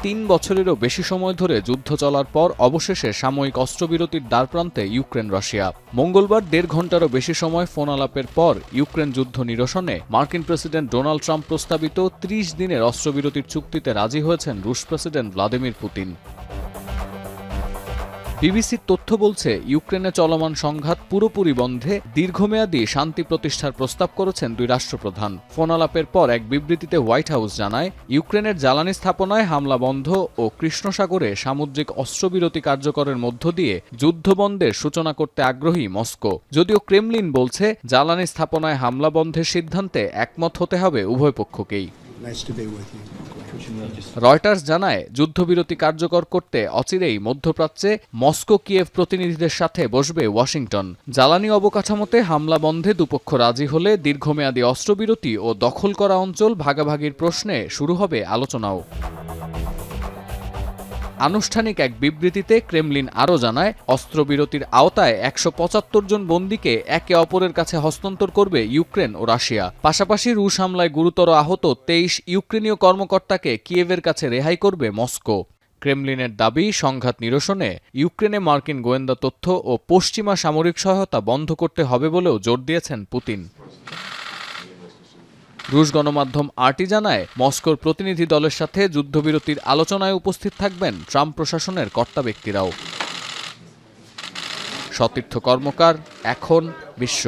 3 বছরেরও বেশি সময় ধরে যুদ্ধ চলার পর অবশেষে সাময়িক অস্ত্রবিরতির দ্বারপ্রান্তে ইউক্রেন রাশিয়া। মঙ্গলবার 1.5 ঘণ্টারও বেশি সময় ফোন আলাপের পর ইউক্রেন যুদ্ধ নিরসনে মার্কিন প্রেসিডেন্ট ডোনাল্ড ট্রাম্প প্রস্তাবিত 30 দিনের অস্ত্রবিরতির চুক্তিতে রাজি হয়েছেন রুশ প্রেসিডেন্ট ভ্লাদিমির পুতিন। বিবিসির তথ্য বলছে, ইউক্রেনে চলমান সংঘাত পুরোপুরি বন্ধে দীর্ঘমেয়াদী শান্তি প্রতিষ্ঠার প্রস্তাব করেছেন দুই রাষ্ট্রপ্রধান। ফোন আলাপের পর এক বিবৃতিতে হোয়াইট হাউস জানায়, ইউক্রেনের জ্বালানি স্থাপনায় হামলা বন্ধ ও কৃষ্ণ সাগরে সামুদ্রিক অস্ত্রবিরতি কার্যকরের মধ্য দিয়ে যুদ্ধবন্ধের সূচনা করতে আগ্রহী মস্কো। যদিও ক্রেমলিন বলছে, জ্বালানি স্থাপনায় হামলা বন্ধের সিদ্ধান্তে একমত হতে হবে উভয় পক্ষকেই। রয়টার্স জানায়, যুদ্ধবিরতি কার্যকর করতে অচিরেই মধ্যপ্রাচ্যে মস্কো কিয়েভ প্রতিনিধিদের সাথে বসবে ওয়াশিংটন। জ্বালানি অবকাঠামোতে হামলা বন্ধে দুপক্ষ রাজি হলে দীর্ঘমেয়াদী অস্ত্রবিরতি ও দখল করা অঞ্চল ভাগাভাগির প্রশ্নে শুরু হবে আলোচনাও। আনুষ্ঠানিক এক বিবৃতিতে ক্রেমলিন আরও জানায়, অস্ত্রবিরতির আওতায় 175 জন বন্দীকে একে অপরের কাছে হস্তান্তর করবে ইউক্রেন ও রাশিয়া। পাশাপাশি রুশ হামলায় গুরুতর আহত 23 ইউক্রেনীয় কর্মকর্তাকে কিয়েভের কাছে রেহাই করবে মস্কো। ক্রেমলিনের দাবি, সংঘাত নিরসনে ইউক্রেনে মার্কিন গোয়েন্দা তথ্য ও পশ্চিমা সামরিক সহায়তা বন্ধ করতে হবে বলেও জোর দিয়েছেন পুতিন। রুশ গণমাধ্যম আরটি জানায়, মস্কোর প্রতিনিধি দলের সাথে যুদ্ধবিরতির আলোচনায় উপস্থিত থাকবেন ট্রাম্প প্রশাসনের কর্তা ব্যক্তিরাও। সতীর্থ কর্মকার, এখন বিশ্ব।